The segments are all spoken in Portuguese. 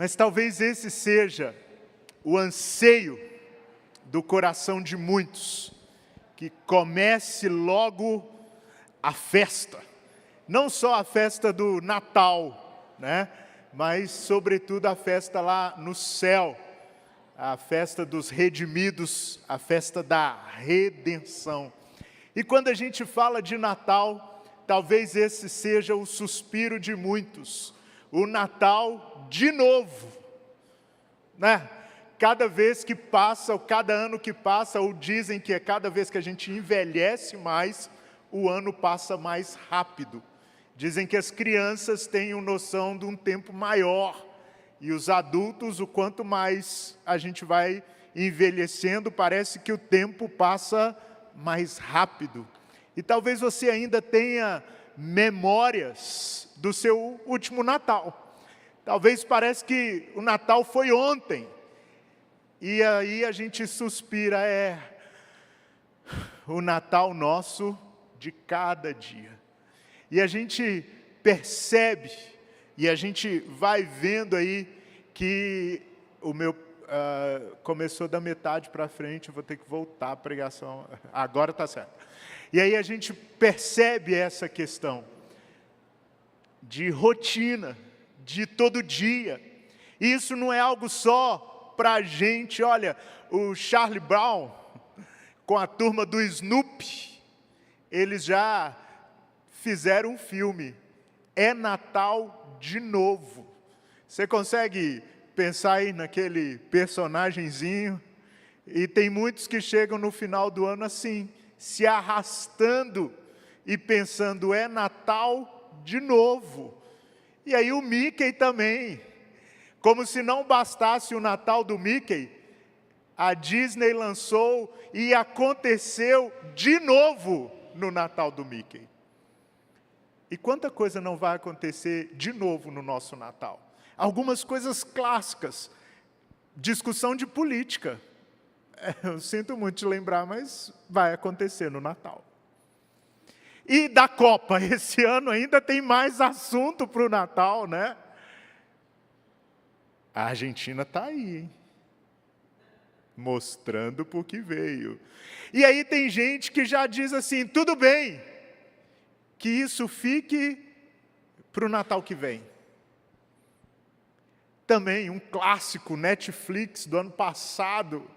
Mas talvez esse seja o anseio do coração de muitos, que comece logo a festa. Não só a festa do Natal, né? Mas sobretudo a festa lá no céu, a festa dos redimidos, a festa da redenção. E quando a gente fala de Natal, talvez esse seja o suspiro de muitos, o Natal de novo, né? Cada vez que passa, ou cada ano que passa, ou dizem que é cada vez que a gente envelhece mais, o ano passa mais rápido. Dizem que as crianças têm noção de um tempo maior, e os adultos, o quanto mais a gente vai envelhecendo, parece que o tempo passa mais rápido. E talvez você ainda tenha memórias do seu último Natal. Talvez parece que o Natal foi ontem. E aí a gente suspira, o Natal nosso de cada dia. E a gente percebe, e a gente vai vendo aí que o meu começou da metade para frente, eu vou ter que voltar a pregação, agora está certo. E aí a gente percebe essa questão de rotina, de todo dia. E isso não é algo só para a gente. Olha, o Charlie Brown, com a turma do Snoopy, eles já fizeram um filme, É Natal de Novo. Você consegue pensar aí naquele personagenzinho? E tem muitos que chegam no final do ano assim, se arrastando e pensando, é Natal de novo. E aí o Mickey também, como se não bastasse o Natal do Mickey, a Disney lançou e aconteceu de novo no Natal do Mickey. E quanta coisa não vai acontecer de novo no nosso Natal? Algumas coisas clássicas, discussão de política. Eu sinto muito te lembrar, mas vai acontecer no Natal. E da Copa, esse ano ainda tem mais assunto para o Natal, né? A Argentina está aí, hein? Mostrando por que veio. E aí tem gente que já diz assim, tudo bem, que isso fique para o Natal que vem. Também um clássico Netflix do ano passado.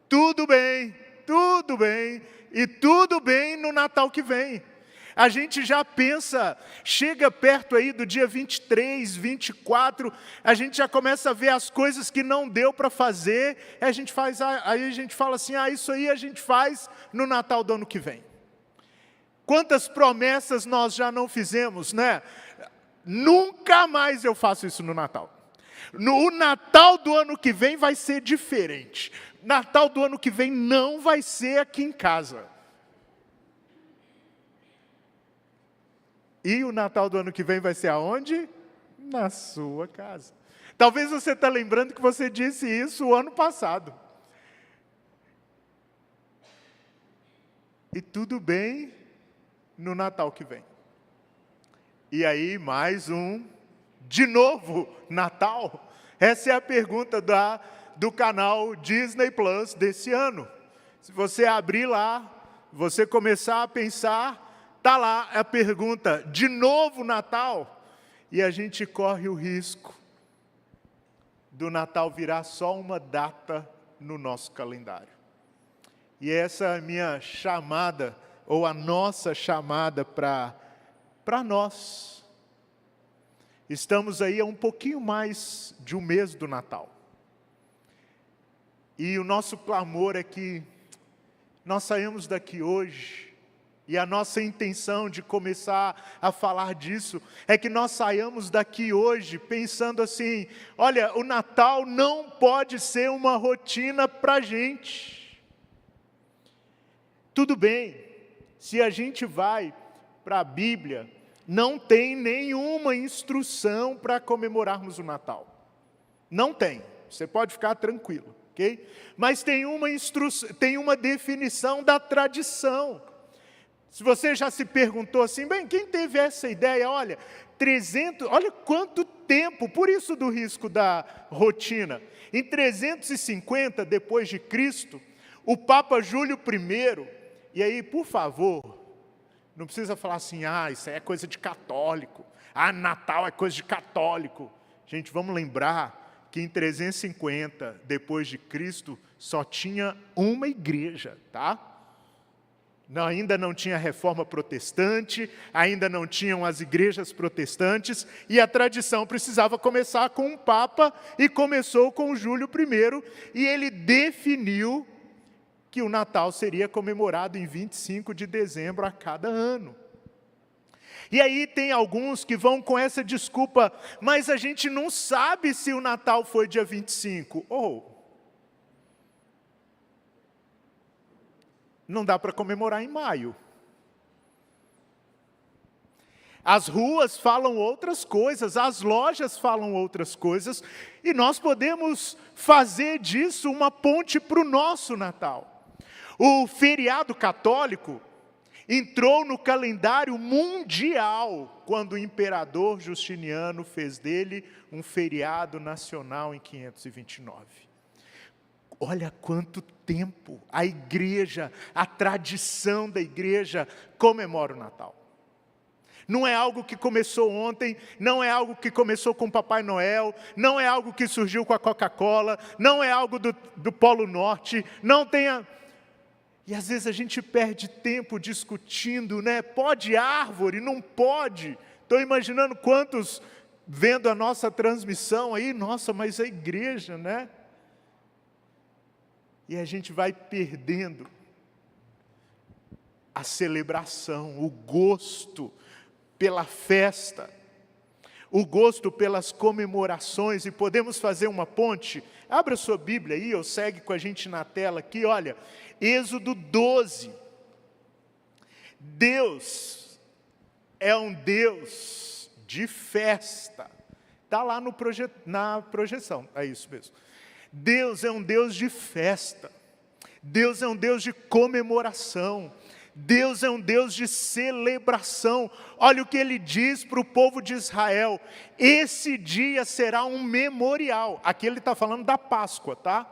Tudo bem, e tudo bem no Natal que vem. A gente já pensa, chega perto aí do dia 23, 24, a gente já começa a ver as coisas que não deu para fazer, aí a gente fala assim, isso aí a gente faz no Natal do ano que vem. Quantas promessas nós já não fizemos, né? Nunca mais eu faço isso no Natal. No Natal do ano que vem vai ser diferente. Natal do ano que vem não vai ser aqui em casa. E o Natal do ano que vem vai ser aonde? Na sua casa. Talvez você está lembrando que você disse isso o ano passado. E tudo bem no Natal que vem. E aí, mais de novo, Natal? Essa é a pergunta do canal Disney Plus desse ano. Se você abrir lá, você começar a pensar, está lá a pergunta, de novo Natal? E a gente corre o risco do Natal virar só uma data no nosso calendário. E essa é a minha chamada, ou a nossa chamada para nós. Estamos aí a um pouquinho mais de um mês do Natal. E o nosso clamor é que nós saímos daqui hoje, e a nossa intenção de começar a falar disso, é que nós saiamos daqui hoje pensando assim, olha, o Natal não pode ser uma rotina para a gente. Tudo bem, se a gente vai para a Bíblia, não tem nenhuma instrução para comemorarmos o Natal. Não tem, você pode ficar tranquilo, ok? Mas tem uma definição da tradição. Se você já se perguntou assim, bem, quem teve essa ideia? Olha, olha quanto tempo, por isso do risco da rotina. Em 350 depois de Cristo, o Papa Júlio I, e aí, por favor, não precisa falar assim, isso aí é coisa de católico, Natal é coisa de católico. Gente, vamos lembrar que em 350 depois de Cristo só tinha uma igreja, tá? Ainda não tinha reforma protestante, ainda não tinham as igrejas protestantes, e a tradição precisava começar com um Papa, e começou com Júlio I, e ele definiu que o Natal seria comemorado em 25 de dezembro a cada ano. E aí tem alguns que vão com essa desculpa, mas a gente não sabe se o Natal foi dia 25. Não dá para comemorar em maio. As ruas falam outras coisas, as lojas falam outras coisas, e nós podemos fazer disso uma ponte para o nosso Natal. O feriado católico entrou no calendário mundial quando o imperador Justiniano fez dele um feriado nacional em 529. Olha quanto tempo a igreja, a tradição da igreja comemora o Natal. Não é algo que começou ontem, não é algo que começou com o Papai Noel, não é algo que surgiu com a Coca-Cola, não é algo do Polo Norte, não tenha... E às vezes a gente perde tempo discutindo, né? Pode árvore, não pode. Estou imaginando quantos vendo a nossa transmissão aí, nossa, mas a igreja, né? E a gente vai perdendo a celebração, o gosto pela festa, o gosto pelas comemorações, e podemos fazer uma ponte. Abra sua Bíblia aí, ou segue com a gente na tela aqui, olha, Êxodo 12. Deus é um Deus de festa. Está lá na projeção, é isso mesmo. Deus é um Deus de festa. Deus é um Deus de comemoração. Deus é um Deus de celebração. Olha o que ele diz para o povo de Israel: esse dia será um memorial. Aqui ele está falando da Páscoa, tá?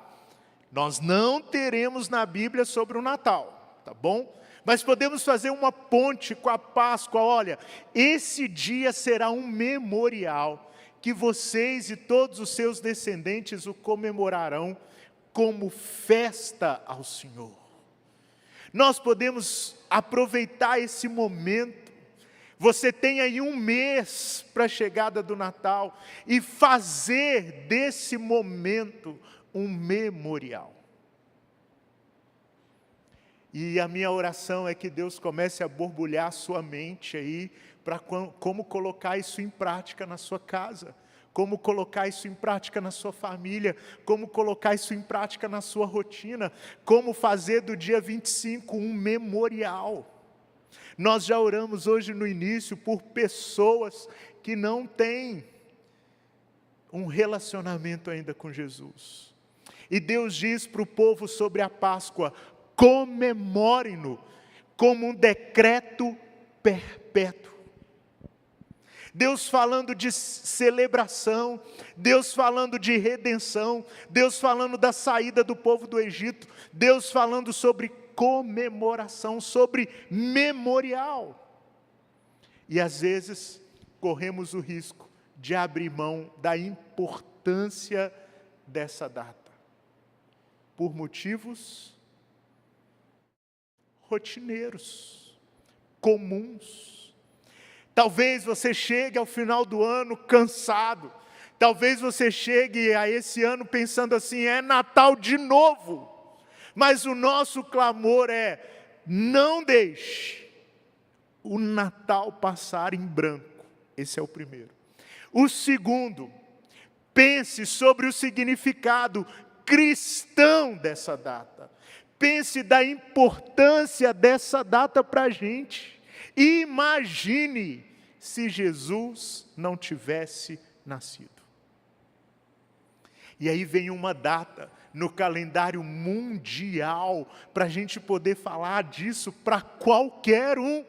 Nós não teremos na Bíblia sobre o Natal, tá bom? Mas podemos fazer uma ponte com a Páscoa. Olha, esse dia será um memorial, que vocês e todos os seus descendentes o comemorarão como festa ao Senhor. Nós podemos aproveitar esse momento. Você tem aí um mês para a chegada do Natal e fazer desse momento um memorial. E a minha oração é que Deus comece a borbulhar a sua mente aí, para como colocar isso em prática na sua casa, como colocar isso em prática na sua família, como colocar isso em prática na sua rotina, como fazer do dia 25 um memorial. Nós já oramos hoje no início por pessoas que não têm um relacionamento ainda com Jesus. E Deus diz para o povo sobre a Páscoa: comemorem-no como um decreto perpétuo. Deus falando de celebração, Deus falando de redenção, Deus falando da saída do povo do Egito, Deus falando sobre comemoração, sobre memorial. E às vezes corremos o risco de abrir mão da importância dessa data, por motivos rotineiros, comuns. Talvez você chegue ao final do ano cansado. Talvez você chegue a esse ano pensando assim: é Natal de novo. Mas o nosso clamor é: não deixe o Natal passar em branco. Esse é o primeiro. O segundo, pense sobre o significado cristão dessa data. Pense da importância dessa data para a gente. Imagine se Jesus não tivesse nascido. E aí vem uma data no calendário mundial para a gente poder falar disso para qualquer um.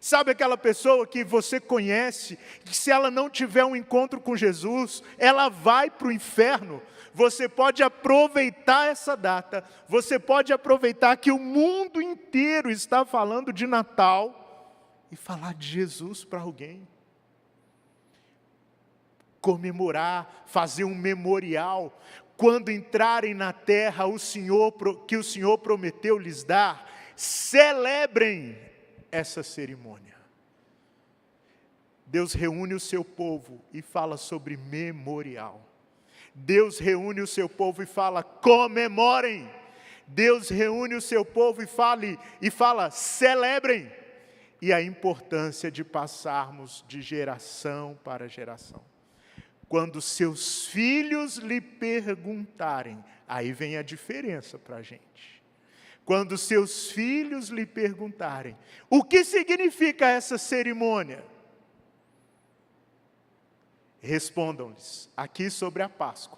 Sabe aquela pessoa que você conhece, que se ela não tiver um encontro com Jesus, ela vai para o inferno? Você pode aproveitar essa data, você pode aproveitar que o mundo inteiro está falando de Natal e falar de Jesus para alguém. Comemorar, fazer um memorial. Quando entrarem na terra que o Senhor prometeu lhes dar, celebrem essa cerimônia. Deus reúne o seu povo e fala sobre memorial. Deus reúne o seu povo e fala, comemorem. Deus reúne o seu povo e fala, celebrem. E a importância de passarmos de geração para geração. Quando seus filhos lhe perguntarem, aí vem a diferença para a gente. Quando seus filhos lhe perguntarem, o que significa essa cerimônia? Respondam-lhes, aqui sobre a Páscoa,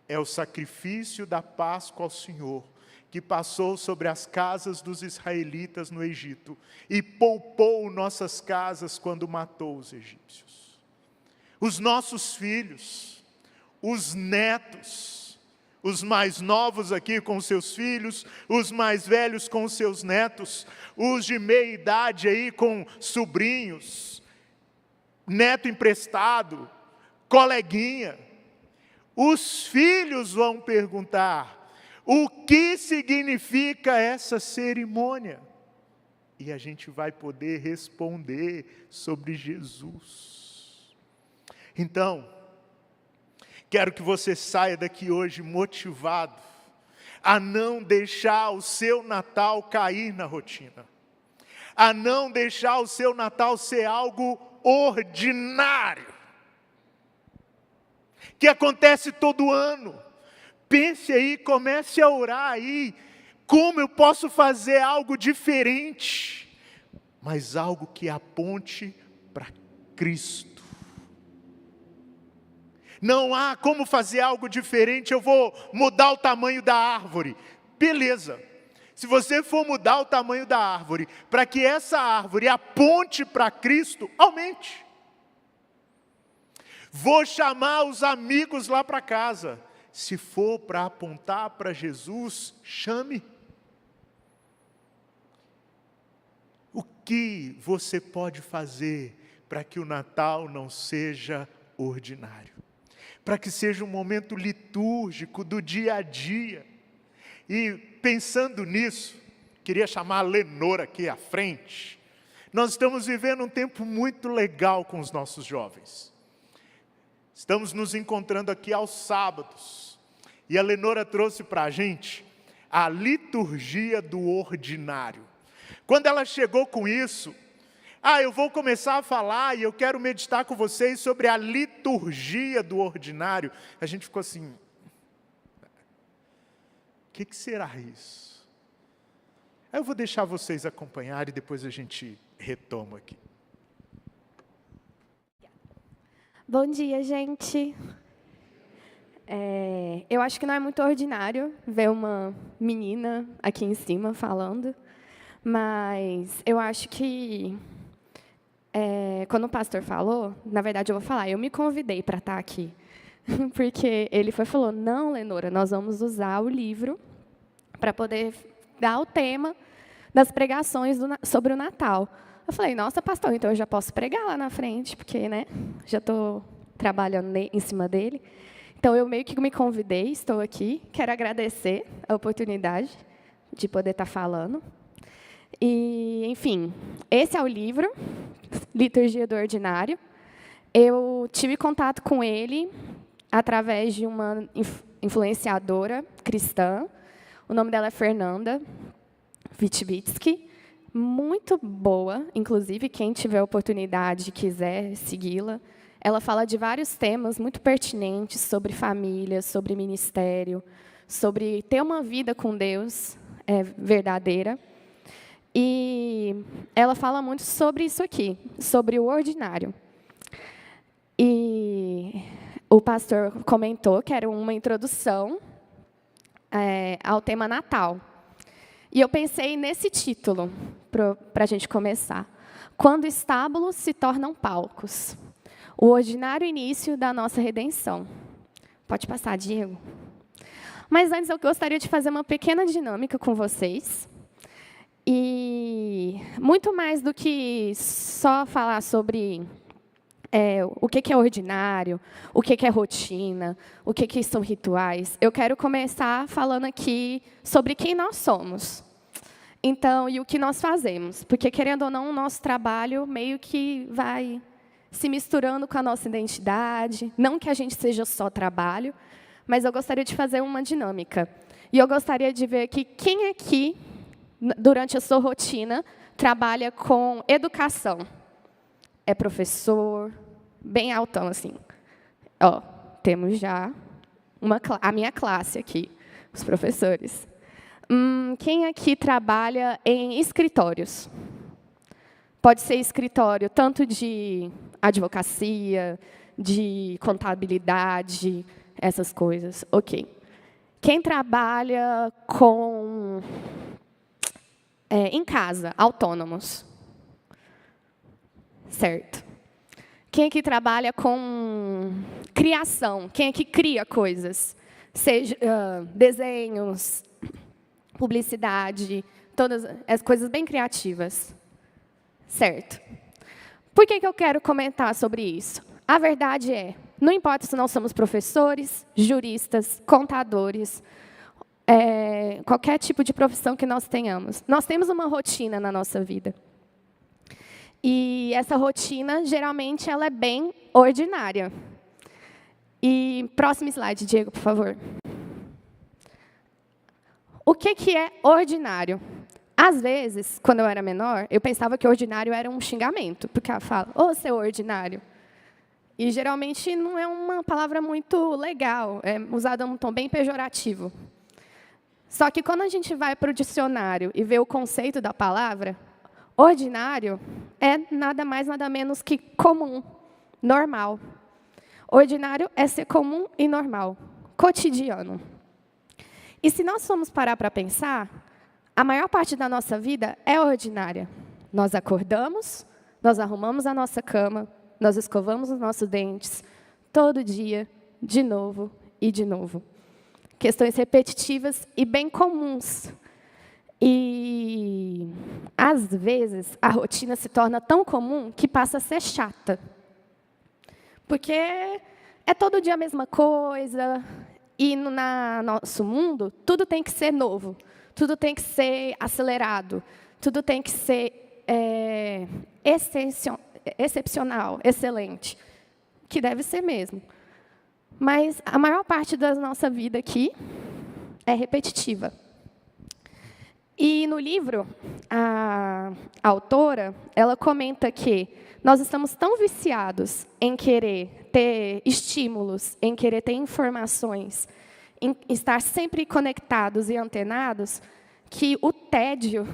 é o sacrifício da Páscoa ao Senhor, que passou sobre as casas dos israelitas no Egito, e poupou nossas casas quando matou os egípcios. Os nossos filhos, os netos, os mais novos aqui com seus filhos, os mais velhos com seus netos, os de meia idade aí com sobrinhos, neto emprestado, coleguinha, os filhos vão perguntar, o que significa essa cerimônia? E a gente vai poder responder sobre Jesus. Então, quero que você saia daqui hoje motivado a não deixar o seu Natal cair na rotina, a não deixar o seu Natal ser algo ordinário, que acontece todo ano. Pense aí, comece a orar aí, como eu posso fazer algo diferente, mas algo que aponte para Cristo. Não há como fazer algo diferente, eu vou mudar o tamanho da árvore. Beleza, se você for mudar o tamanho da árvore, para que essa árvore aponte para Cristo, aumente. Vou chamar os amigos lá para casa. Se for para apontar para Jesus, chame. O que você pode fazer para que o Natal não seja ordinário? Para que seja um momento litúrgico do dia a dia. E pensando nisso, queria chamar a Lenor aqui à frente. Nós estamos vivendo um tempo muito legal com os nossos jovens. Estamos nos encontrando aqui aos sábados. E a Lenora trouxe para a gente a liturgia do ordinário. Quando ela chegou com isso, eu vou começar a falar e eu quero meditar com vocês sobre a liturgia do ordinário. A gente ficou assim, o que será isso? Aí eu vou deixar vocês acompanharem e depois a gente retoma aqui. Bom dia, gente. Eu acho que não é muito ordinário ver uma menina aqui em cima falando, mas eu acho que, quando o pastor falou, na verdade eu vou falar, eu me convidei para estar aqui, porque ele falou, não, Lenora, nós vamos usar o livro para poder dar o tema das pregações sobre o Natal. Eu falei, nossa, pastor, então eu já posso pregar lá na frente, porque, né, já estou trabalhando em cima dele. Então, eu meio que me convidei, estou aqui. Quero agradecer a oportunidade de poder estar falando. E, enfim, esse é o livro, Liturgia do Ordinário. Eu tive contato com ele através de uma influenciadora cristã. O nome dela é Fernanda Witwicki. Muito boa, inclusive, quem tiver oportunidade e quiser segui-la. Ela fala de vários temas muito pertinentes sobre família, sobre ministério, sobre ter uma vida com Deus verdadeira. E ela fala muito sobre isso aqui, sobre o ordinário. E o pastor comentou que era uma introdução ao tema Natal. E eu pensei nesse título, para a gente começar. quando estábulos se tornam palcos. O ordinário início da nossa redenção. Pode passar, Diego. Mas antes eu gostaria de fazer uma pequena dinâmica com vocês. E muito mais do que só falar sobre o que é ordinário, o que é rotina, o que são rituais, eu quero começar falando aqui sobre quem nós somos. Então, e o que nós fazemos. Porque, querendo ou não, o nosso trabalho meio que vai se misturando com a nossa identidade. Não que a gente seja só trabalho, mas eu gostaria de fazer uma dinâmica. E eu gostaria de ver aqui quem aqui, durante a sua rotina, trabalha com educação. É professor, bem altão, assim. Ó, temos já a minha classe aqui, os professores. Quem aqui trabalha em escritórios? Pode ser escritório tanto de advocacia, de contabilidade, essas coisas. Ok. Quem trabalha em casa, autônomos? Certo. Quem aqui trabalha com criação? Quem aqui cria coisas? Seja desenhos, publicidade, todas as coisas bem criativas. Certo. Por que eu quero comentar sobre isso? A verdade é, não importa se nós somos professores, juristas, contadores, qualquer tipo de profissão que nós tenhamos, nós temos uma rotina na nossa vida. E essa rotina, geralmente, ela é bem ordinária. E próximo slide, Diego, por favor. O que é ordinário? Às vezes, quando eu era menor, eu pensava que ordinário era um xingamento, porque ela fala, ô, seu ordinário. E, geralmente, não é uma palavra muito legal, é usada num tom bem pejorativo. Só que, quando a gente vai para o dicionário e vê o conceito da palavra, ordinário é nada mais, nada menos que comum, normal. Ordinário é ser comum e normal, cotidiano. E se nós formos parar para pensar, a maior parte da nossa vida é ordinária. Nós acordamos, nós arrumamos a nossa cama, nós escovamos os nossos dentes, todo dia, de novo e de novo. Questões repetitivas e bem comuns. E, às vezes, a rotina se torna tão comum que passa a ser chata. Porque é todo dia a mesma coisa, e no nosso mundo, tudo tem que ser novo, tudo tem que ser acelerado, tudo tem que ser excepcional, excelente, que deve ser mesmo. Mas a maior parte da nossa vida aqui é repetitiva. E no livro, a autora, ela comenta que nós estamos tão viciados em querer ter estímulos, em querer ter informações, em estar sempre conectados e antenados, que o tédio,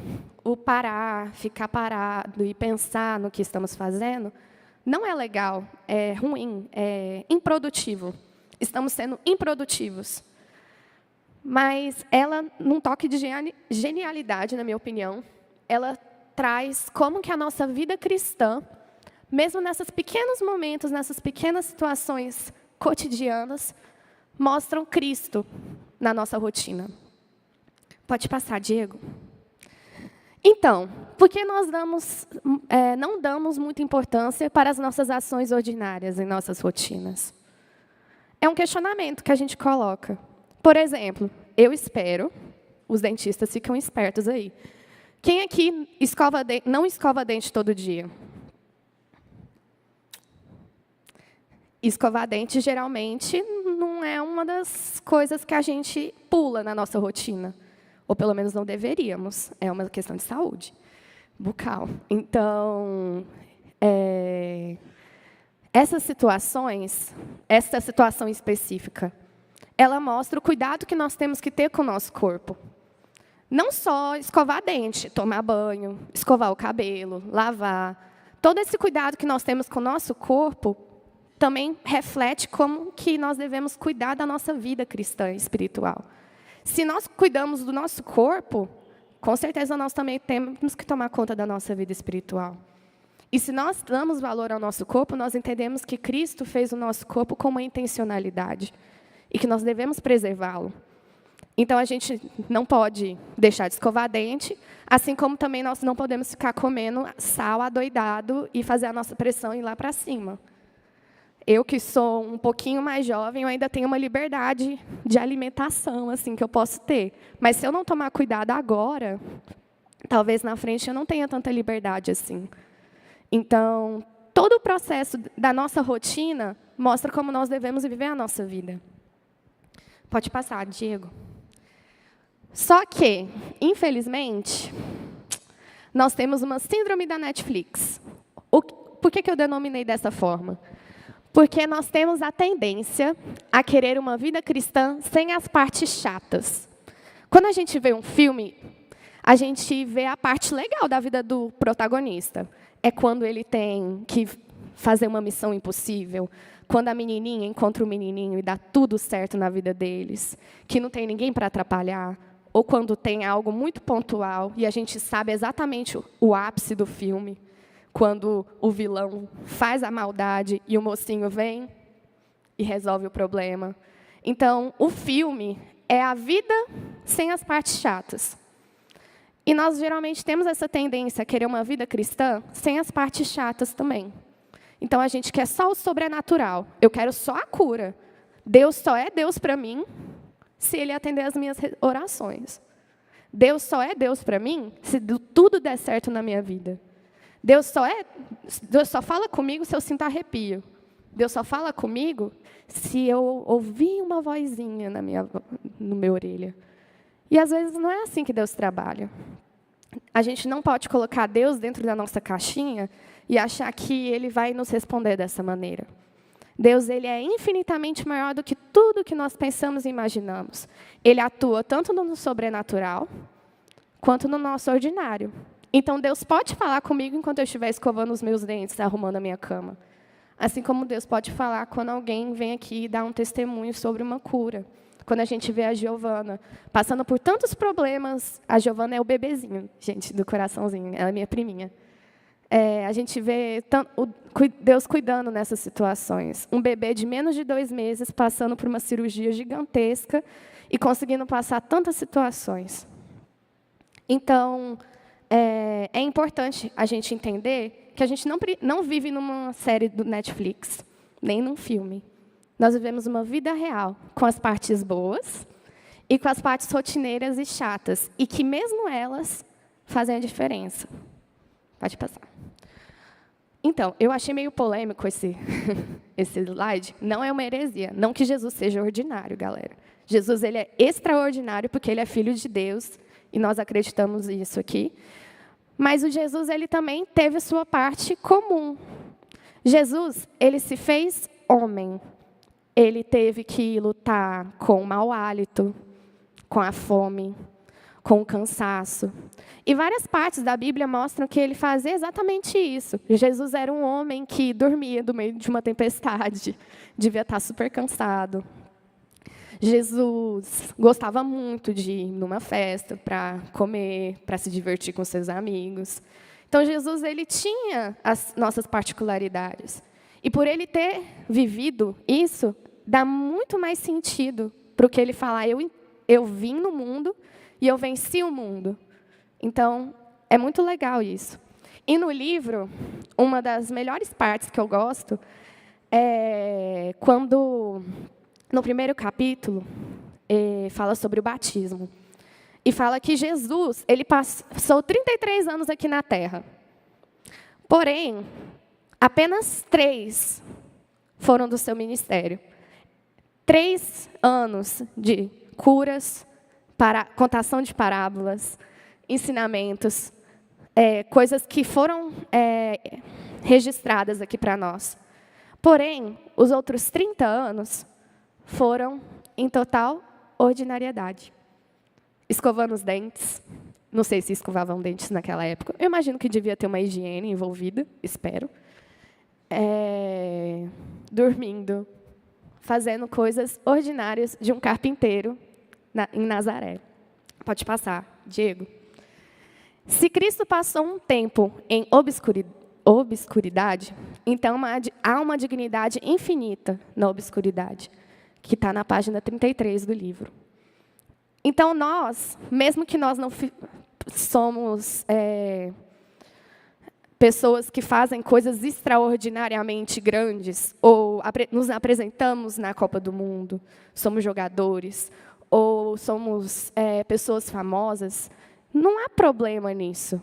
o parar, ficar parado e pensar no que estamos fazendo, não é legal, é ruim, é improdutivo. Estamos sendo improdutivos. Mas ela, num toque de genialidade, na minha opinião, ela traz como que a nossa vida cristã, mesmo nesses pequenos momentos, nessas pequenas situações cotidianas, mostram Cristo na nossa rotina. Pode passar, Diego. Então, por que nós não damos muita importância para as nossas ações ordinárias em nossas rotinas? É um questionamento que a gente coloca. Por exemplo, eu espero, os dentistas ficam espertos aí. Quem aqui não escova dente todo dia? Escovar dente, geralmente, não é uma das coisas que a gente pula na nossa rotina. Ou, pelo menos, não deveríamos. É uma questão de saúde bucal. Então, essas situações, essa situação específica, ela mostra o cuidado que nós temos que ter com o nosso corpo. Não só escovar dente, tomar banho, escovar o cabelo, lavar. Todo esse cuidado que nós temos com o nosso corpo também reflete como que nós devemos cuidar da nossa vida cristã e espiritual. Se nós cuidamos do nosso corpo, com certeza nós também temos que tomar conta da nossa vida espiritual. E se nós damos valor ao nosso corpo, nós entendemos que Cristo fez o nosso corpo com uma intencionalidade e que nós devemos preservá-lo. Então, a gente não pode deixar de escovar dente, assim como também nós não podemos ficar comendo sal adoidado e fazer a nossa pressão ir lá para cima. Eu, que sou um pouquinho mais jovem, eu ainda tenho uma liberdade de alimentação assim, que eu posso ter. Mas, se eu não tomar cuidado agora, talvez na frente eu não tenha tanta liberdade assim. Então, todo o processo da nossa rotina mostra como nós devemos viver a nossa vida. Pode passar, Diego. Só que, infelizmente, nós temos uma síndrome da Netflix. Por que eu denominei dessa forma? Porque nós temos a tendência a querer uma vida cristã sem as partes chatas. Quando a gente vê um filme, a gente vê a parte legal da vida do protagonista. É quando ele tem que fazer uma missão impossível, quando a menininha encontra o menininho e dá tudo certo na vida deles, que não tem ninguém para atrapalhar, ou quando tem algo muito pontual e a gente sabe exatamente o ápice do filme, quando o vilão faz a maldade e o mocinho vem e resolve o problema. Então, o filme é a vida sem as partes chatas. E nós, geralmente, temos essa tendência a querer uma vida cristã sem as partes chatas também. Então, a gente quer só o sobrenatural. Eu quero só a cura. Deus só é Deus para mim se Ele atender as minhas orações. Deus só é Deus para mim se tudo der certo na minha vida. Deus só fala comigo se eu sinto arrepio. Deus só fala comigo se eu ouvir uma vozinha no meu orelha. E, às vezes, não é assim que Deus trabalha. A gente não pode colocar Deus dentro da nossa caixinha e achar que Ele vai nos responder dessa maneira. Deus, Ele é infinitamente maior do que tudo que nós pensamos e imaginamos. Ele atua tanto no sobrenatural, quanto no nosso ordinário. Então, Deus pode falar comigo enquanto eu estiver escovando os meus dentes, arrumando a minha cama. Assim como Deus pode falar quando alguém vem aqui e dá um testemunho sobre uma cura. Quando a gente vê a Giovana passando por tantos problemas, a Giovana é o bebezinho, gente, do coraçãozinho, ela é minha priminha. A gente vê Deus cuidando nessas situações. Um bebê de menos de 2 meses passando por uma cirurgia gigantesca e conseguindo passar tantas situações. Então, é importante a gente entender que a gente não vive numa série do Netflix, nem num filme. Nós vivemos uma vida real, com as partes boas e com as partes rotineiras e chatas, e que, mesmo elas, fazem a diferença. Pode passar. Então, eu achei meio polêmico esse slide. Não é uma heresia. Não que Jesus seja ordinário, galera. Jesus, ele é extraordinário porque ele é filho de Deus, e nós acreditamos nisso aqui. Mas o Jesus, ele também teve sua parte comum. Jesus, ele se fez homem. Ele teve que lutar com o mau hálito, com a fome, com o cansaço. E várias partes da Bíblia mostram que ele fazia exatamente isso. Jesus era um homem que dormia no meio de uma tempestade, devia estar super cansado. Jesus gostava muito de ir numa festa para comer, para se divertir com seus amigos. Então, Jesus, ele tinha as nossas particularidades. E por ele ter vivido isso, dá muito mais sentido para o que ele falar. Eu vim no mundo e eu venci o mundo. Então, é muito legal isso. E no livro, uma das melhores partes que eu gosto é quando, no primeiro capítulo, fala sobre o batismo. E fala que Jesus, ele passou 33 anos aqui na Terra. Porém, apenas 3 foram do seu ministério. 3 anos de curas, contação de parábolas, ensinamentos, coisas que foram registradas aqui para nós. Porém, os outros 30 anos foram, em total, ordinariedade. Escovando os dentes. Não sei se escovavam dentes naquela época. Eu imagino que devia ter uma higiene envolvida, espero. Dormindo, fazendo coisas ordinárias de um carpinteiro em Nazaré. Pode passar, Diego. Se Cristo passou um tempo em obscuridade, então há uma dignidade infinita na obscuridade, que está na página 33 do livro. Então, nós, mesmo que nós não somos pessoas que fazem coisas extraordinariamente grandes, ou nos apresentamos na Copa do Mundo, somos jogadores, ou somos pessoas famosas, não há problema nisso.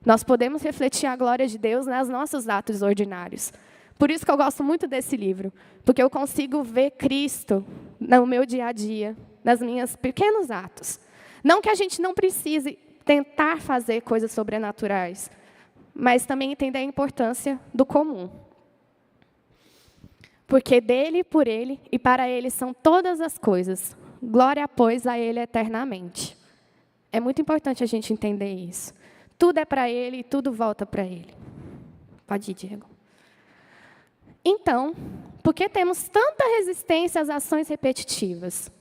Nós podemos refletir a glória de Deus nos nossos atos ordinários. Por isso que eu gosto muito desse livro, porque eu consigo ver Cristo no meu dia a dia, nas minhas pequenos atos. Não que a gente não precise tentar fazer coisas sobrenaturais, mas também entender a importância do comum. Porque dele, por ele e para ele são todas as coisas. Glória, pois, a ele eternamente. É muito importante a gente entender isso. Tudo é para ele e tudo volta para ele. Pode ir, Diego. Então, por que temos tanta resistência às ações repetitivas?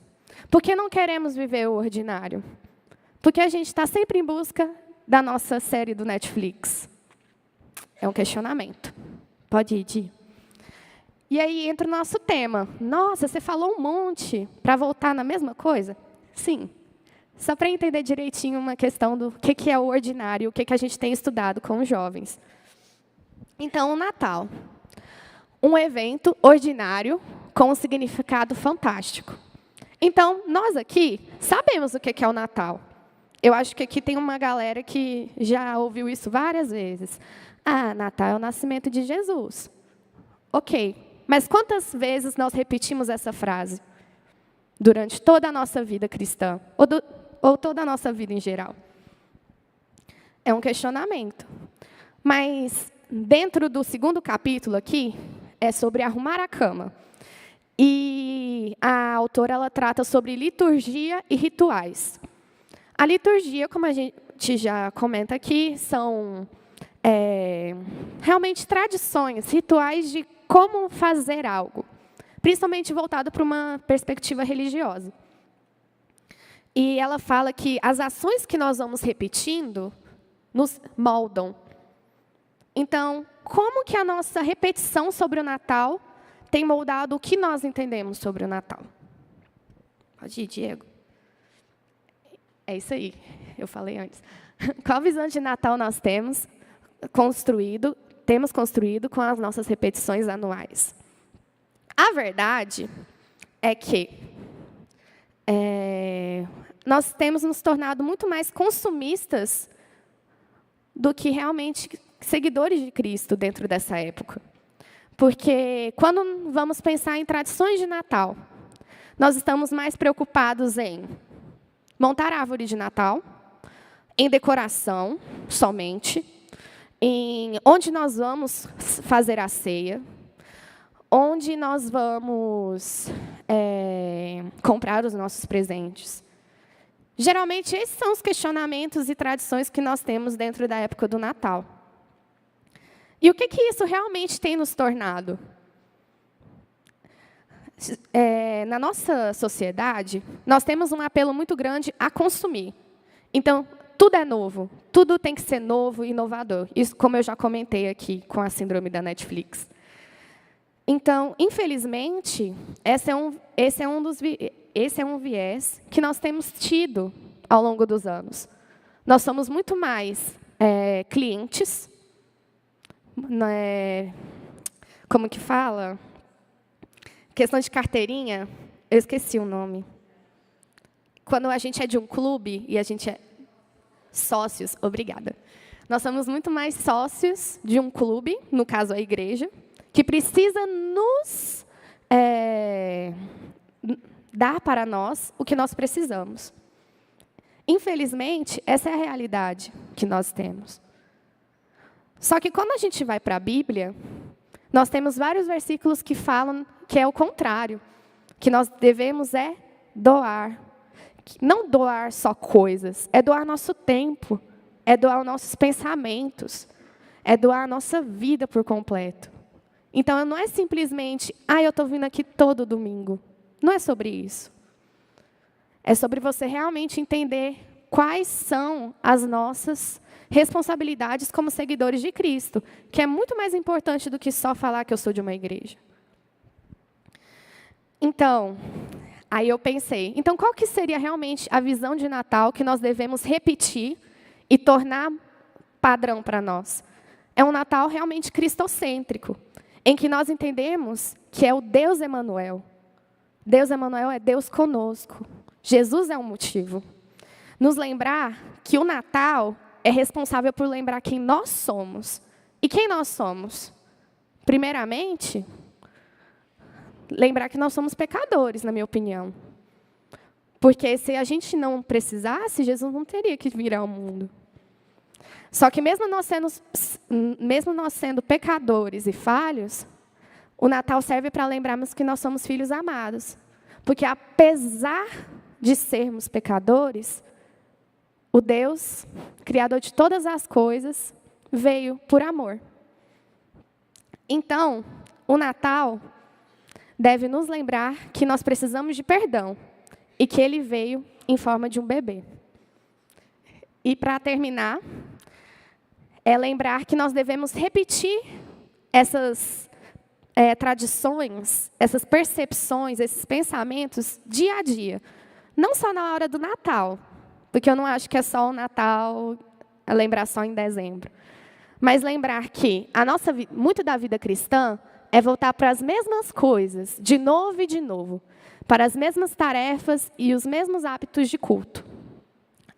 Por que não queremos viver o ordinário? Porque a gente está sempre em busca da nossa série do Netflix. É um questionamento. Pode ir, Di. E aí entra o nosso tema. Nossa, você falou um monte para voltar na mesma coisa? Sim. Só para entender direitinho uma questão do que é o ordinário, o que a gente tem estudado com os jovens. Então, o Natal. Um evento ordinário com um significado fantástico. Então, nós aqui sabemos o que é o Natal. Eu acho que aqui tem uma galera que já ouviu isso várias vezes. Ah, Natal é o nascimento de Jesus. Ok, mas quantas vezes nós repetimos essa frase? Durante toda a nossa vida cristã, ou toda a nossa vida em geral? É um questionamento. Mas, dentro do segundo capítulo aqui, é sobre arrumar a cama. E a autora ela trata sobre liturgia e rituais. A liturgia, como a gente já comenta aqui, são realmente tradições, rituais de como fazer algo, principalmente voltado para uma perspectiva religiosa. E ela fala que as ações que nós vamos repetindo nos moldam. Então, como que a nossa repetição sobre o Natal tem moldado o que nós entendemos sobre o Natal? Pode ir, Diego. É isso aí, eu falei antes. Qual visão de Natal nós temos construído com as nossas repetições anuais? A verdade é que nós temos nos tornado muito mais consumistas do que realmente seguidores de Cristo dentro dessa época. Porque quando vamos pensar em tradições de Natal, nós estamos mais preocupados em montar a árvore de Natal, em decoração somente, em onde nós vamos fazer a ceia, onde nós vamos comprar os nossos presentes. Geralmente, esses são os questionamentos e tradições que nós temos dentro da época do Natal. E o que isso realmente tem nos tornado? Na nossa sociedade, nós temos um apelo muito grande a consumir. Então, tudo é novo, tudo tem que ser novo e inovador. Isso, como eu já comentei aqui com a síndrome da Netflix. Então, infelizmente, esse é um viés que nós temos tido ao longo dos anos. Nós somos muito mais clientes, como que fala? Questão de carteirinha, eu esqueci o nome. Quando a gente é de um clube e a gente é sócios, obrigada. Nós somos muito mais sócios de um clube, no caso a igreja, que precisa nos dar para nós o que nós precisamos. Infelizmente, essa é a realidade que nós temos. Só que quando a gente vai para a Bíblia, nós temos vários versículos que falam que é o contrário, que nós devemos doar. Não doar só coisas, é doar nosso tempo, é doar os nossos pensamentos, é doar a nossa vida por completo. Então, não é simplesmente, eu estou vindo aqui todo domingo. Não é sobre isso. É sobre você realmente entender quais são as nossas responsabilidades como seguidores de Cristo, que é muito mais importante do que só falar que eu sou de uma igreja. Então, aí eu pensei, então qual que seria realmente a visão de Natal que nós devemos repetir e tornar padrão para nós? É um Natal realmente cristocêntrico, em que nós entendemos que é o Deus Emanuel. Deus Emanuel é Deus conosco. Jesus é um motivo. Nos lembrar que o Natal é responsável por lembrar quem nós somos. E quem nós somos? Primeiramente, lembrar que nós somos pecadores, na minha opinião. Porque se a gente não precisasse, Jesus não teria que vir ao mundo. Só que mesmo nós sendo pecadores e falhos, o Natal serve para lembrarmos que nós somos filhos amados. Porque apesar de sermos pecadores, o Deus, Criador de todas as coisas, veio por amor. Então, o Natal deve nos lembrar que nós precisamos de perdão e que Ele veio em forma de um bebê. E para terminar, é lembrar que nós devemos repetir essas tradições, essas percepções, esses pensamentos dia a dia. Não só na hora do Natal, porque eu não acho que é só o Natal, lembrar só em dezembro. Mas lembrar que muito da vida cristã é voltar para as mesmas coisas, de novo e de novo, para as mesmas tarefas e os mesmos hábitos de culto.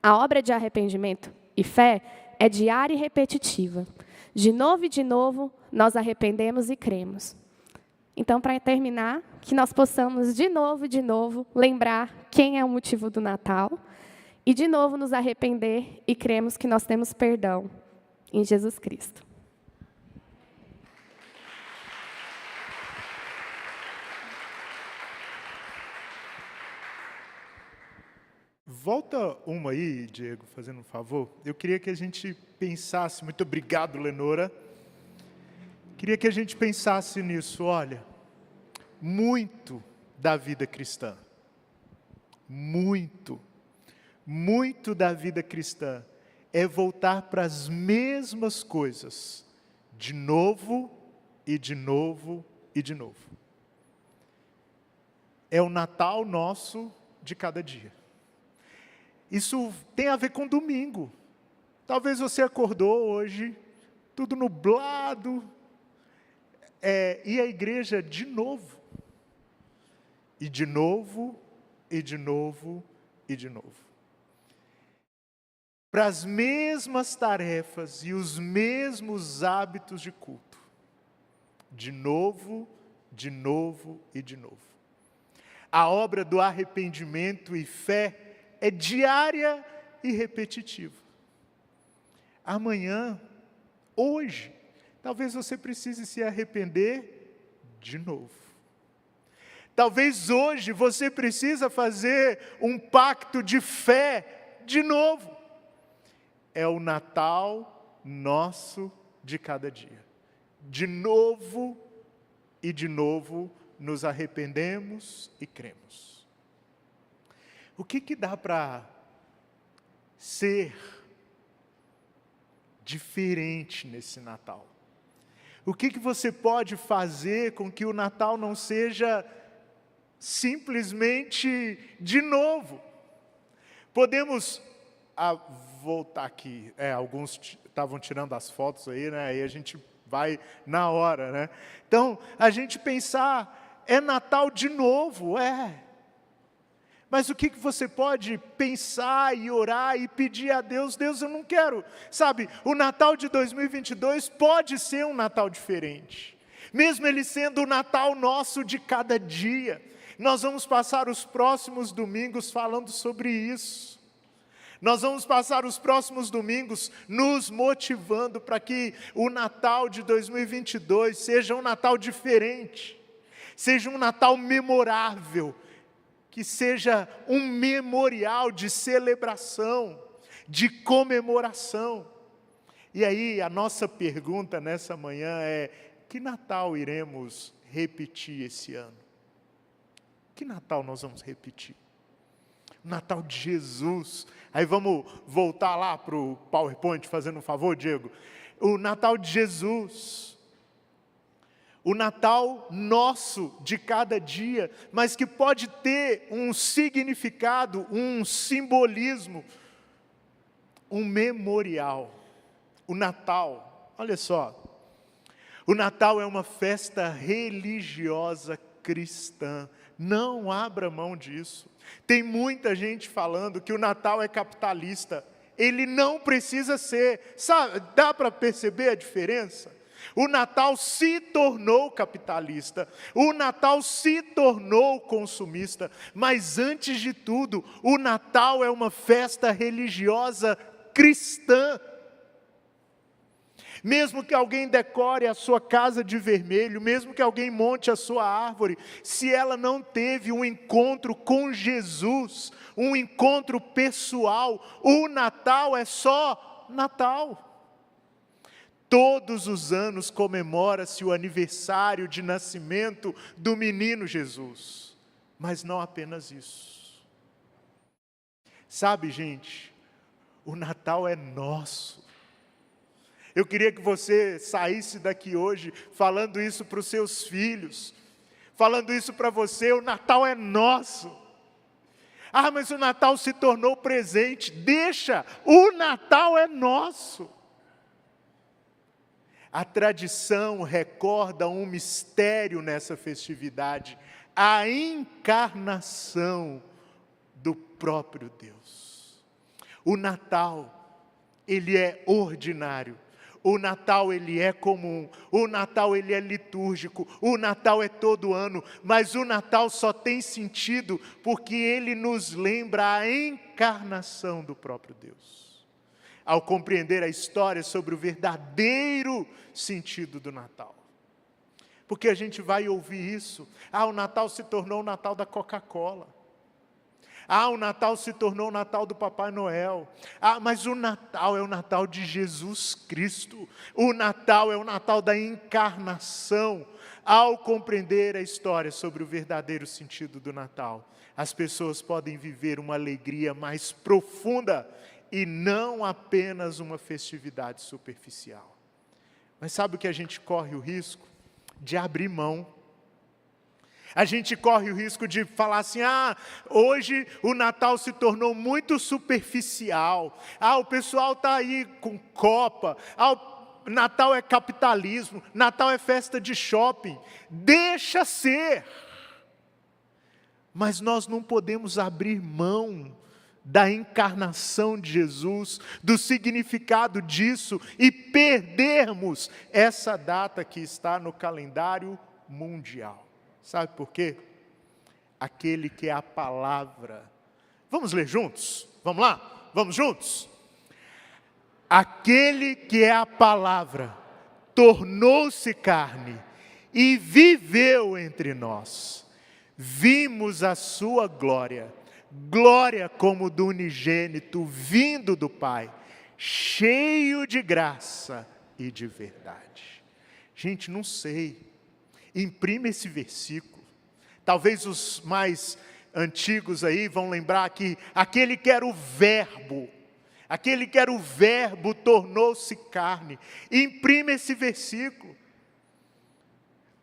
A obra de arrependimento e fé é diária e repetitiva. De novo e de novo, nós arrependemos e cremos. Então, para terminar, que nós possamos de novo, lembrar quem é o motivo do Natal e, de novo, nos arrepender e cremos que nós temos perdão em Jesus Cristo. Volta uma aí, Diego, fazendo um favor. Eu queria que a gente pensasse, muito obrigado, Lenora. Queria que a gente pensasse nisso, olha, muito da vida cristã, muito da vida cristã é voltar para as mesmas coisas, de novo e de novo e de novo. É o Natal nosso de cada dia. Isso tem a ver com domingo. Talvez você acordou hoje, tudo nublado, e a igreja de novo. E de novo, e de novo, e de novo. Para as mesmas tarefas e os mesmos hábitos de culto. De novo, de novo e de novo. A obra do arrependimento e fé é diária e repetitiva. Amanhã, hoje, talvez você precise se arrepender de novo. Talvez hoje você precisa fazer um pacto de fé de novo. É o Natal nosso de cada dia. De novo e de novo nos arrependemos e cremos. O que dá para ser diferente nesse Natal? O que você pode fazer com que o Natal não seja simplesmente de novo? Podemos voltar aqui. Alguns estavam tirando as fotos aí, né? Aí a gente vai na hora, né? Então, a gente pensar, é Natal de novo, Mas o que você pode pensar e orar e pedir a Deus? Deus, eu não quero, sabe, o Natal de 2022 pode ser um Natal diferente. Mesmo ele sendo o Natal nosso de cada dia. Nós vamos passar os próximos domingos falando sobre isso. Nós vamos passar os próximos domingos nos motivando para que o Natal de 2022 seja um Natal diferente. Seja um Natal memorável. Que seja um memorial de celebração, de comemoração. E aí, a nossa pergunta nessa manhã é: que Natal iremos repetir esse ano? Que Natal nós vamos repetir? O Natal de Jesus. Aí vamos voltar lá para o PowerPoint, fazendo um favor, Diego. O Natal de Jesus. O Natal nosso de cada dia, mas que pode ter um significado, um simbolismo, um memorial. O Natal, olha só, o Natal é uma festa religiosa cristã. Não abra mão disso. Tem muita gente falando que o Natal é capitalista. Ele não precisa ser. Sabe, dá para perceber a diferença? O Natal se tornou capitalista, o Natal se tornou consumista, mas antes de tudo, o Natal é uma festa religiosa cristã. Mesmo que alguém decore a sua casa de vermelho, mesmo que alguém monte a sua árvore, se ela não teve um encontro com Jesus, um encontro pessoal, o Natal é só Natal. Todos os anos comemora-se o aniversário de nascimento do menino Jesus, mas não apenas isso. Sabe, gente, o Natal é nosso. Eu queria que você saísse daqui hoje falando isso para os seus filhos, falando isso para você, o Natal é nosso. Ah, mas o Natal se tornou presente. Deixa, o Natal é nosso. A tradição recorda um mistério nessa festividade, a encarnação do próprio Deus. O Natal, ele é ordinário. O Natal, ele é comum, o Natal, ele é litúrgico, o Natal é todo ano, mas o Natal só tem sentido porque ele nos lembra a encarnação do próprio Deus. Ao compreender a história sobre o verdadeiro sentido do Natal. Porque a gente vai ouvir isso, o Natal se tornou o Natal da Coca-Cola. O Natal se tornou o Natal do Papai Noel. Mas o Natal é o Natal de Jesus Cristo. O Natal é o Natal da encarnação. Ao compreender a história sobre o verdadeiro sentido do Natal, as pessoas podem viver uma alegria mais profunda e não apenas uma festividade superficial. Mas sabe o que a gente corre o risco? De abrir mão. A gente corre o risco de falar assim, hoje o Natal se tornou muito superficial. O pessoal está aí com copa. Natal é capitalismo. Natal é festa de shopping. Deixa ser. Mas nós não podemos abrir mão da encarnação de Jesus, do significado disso e perdermos essa data que está no calendário mundial. Sabe por quê? Aquele que é a palavra. Vamos ler juntos? Vamos lá? Vamos juntos? Aquele que é a palavra tornou-se carne e viveu entre nós. Vimos a sua glória, glória como do unigênito vindo do Pai, cheio de graça e de verdade. Gente, não sei. Imprime esse versículo. Talvez os mais antigos aí vão lembrar que aquele que era o verbo, tornou-se carne. Imprime esse versículo.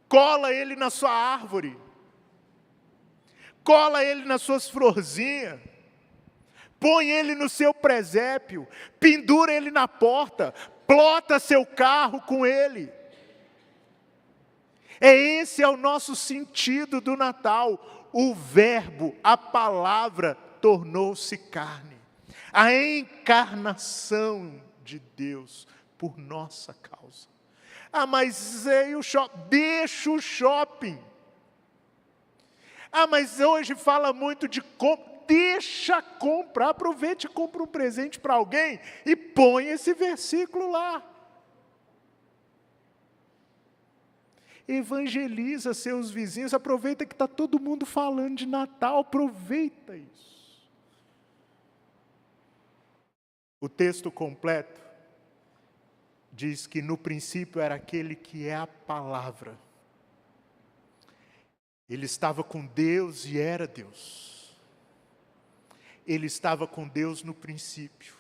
Cola ele na sua árvore. Cola ele nas suas florzinhas. Põe ele no seu presépio. Pendura ele na porta. Plota seu carro com ele. Esse é o nosso sentido do Natal. O verbo, a palavra, tornou-se carne. A encarnação de Deus por nossa causa. Mas e o shopping? Deixa o shopping. Mas hoje fala muito de compra. Deixa comprar, aproveite e compra um presente para alguém e põe esse versículo lá. Evangeliza seus vizinhos, aproveita que está todo mundo falando de Natal, aproveita isso. O texto completo diz que no princípio era aquele que é a palavra. Ele estava com Deus e era Deus. ele estava com Deus no princípio.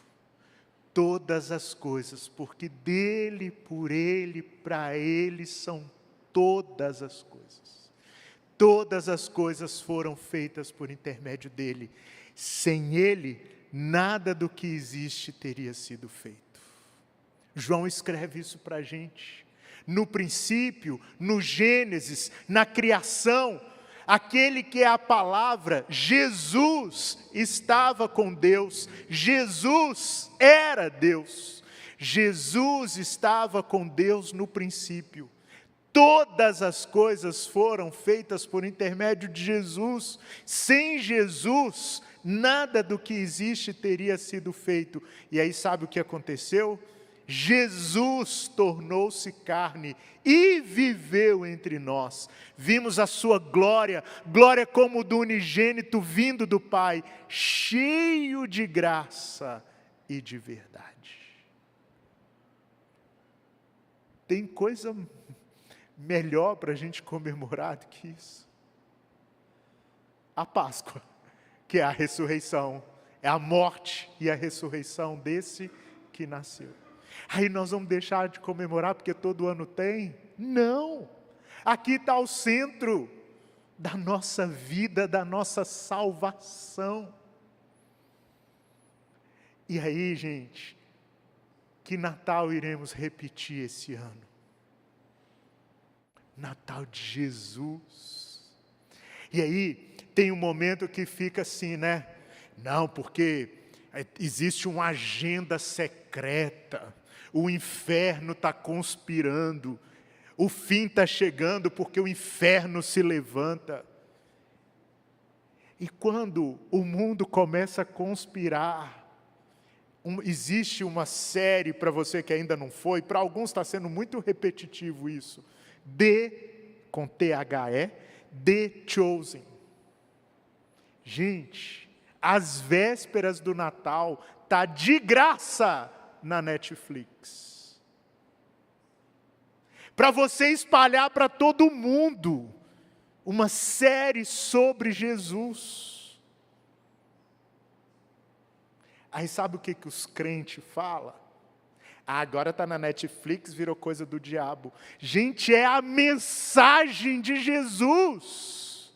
Todas as coisas, porque dele, por ele, para ele são todas as coisas. Todas as coisas foram feitas por intermédio dele. Sem ele, nada do que existe teria sido feito. João escreve isso para a gente. No princípio, no Gênesis, na criação, aquele que é a palavra, Jesus, estava com Deus. Jesus era Deus. Jesus estava com Deus no princípio. Todas as coisas foram feitas por intermédio de Jesus. Sem Jesus, nada do que existe teria sido feito. E aí sabe o que aconteceu? Jesus tornou-se carne e viveu entre nós. Vimos a sua glória, glória como do unigênito vindo do Pai, cheio de graça e de verdade. Tem coisa melhor para a gente comemorar do que isso? A Páscoa, que é a ressurreição, é a morte e a ressurreição desse que nasceu. Aí nós vamos deixar de comemorar porque todo ano tem? Não! Aqui está o centro da nossa vida, da nossa salvação. E aí, gente, que Natal iremos repetir esse ano? Natal de Jesus. E aí, tem um momento que fica assim, né? Não, porque existe uma agenda secreta. O inferno está conspirando, o fim está chegando porque o inferno se levanta. E quando o mundo começa a conspirar, existe uma série, para você que ainda não foi, para alguns está sendo muito repetitivo isso, com THE, The Chosen. Gente, às vésperas do Natal, está de graça na Netflix, para você espalhar para todo mundo uma série sobre Jesus. Aí sabe o que os crentes falam? Agora está na Netflix, virou coisa do diabo. Gente, é a mensagem de Jesus,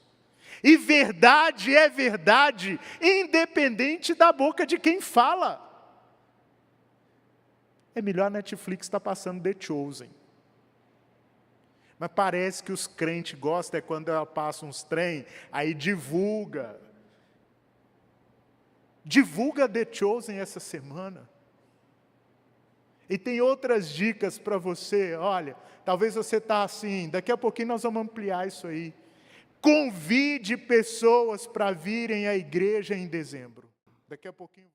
e verdade é verdade, independente da boca de quem fala. É melhor a Netflix estar passando The Chosen. Mas parece que os crentes gostam, quando ela passa uns trem, aí divulga. Divulga The Chosen essa semana. E tem outras dicas para você. Olha, talvez você está assim, daqui a pouquinho nós vamos ampliar isso aí. Convide pessoas para virem à igreja em dezembro. Daqui a pouquinho...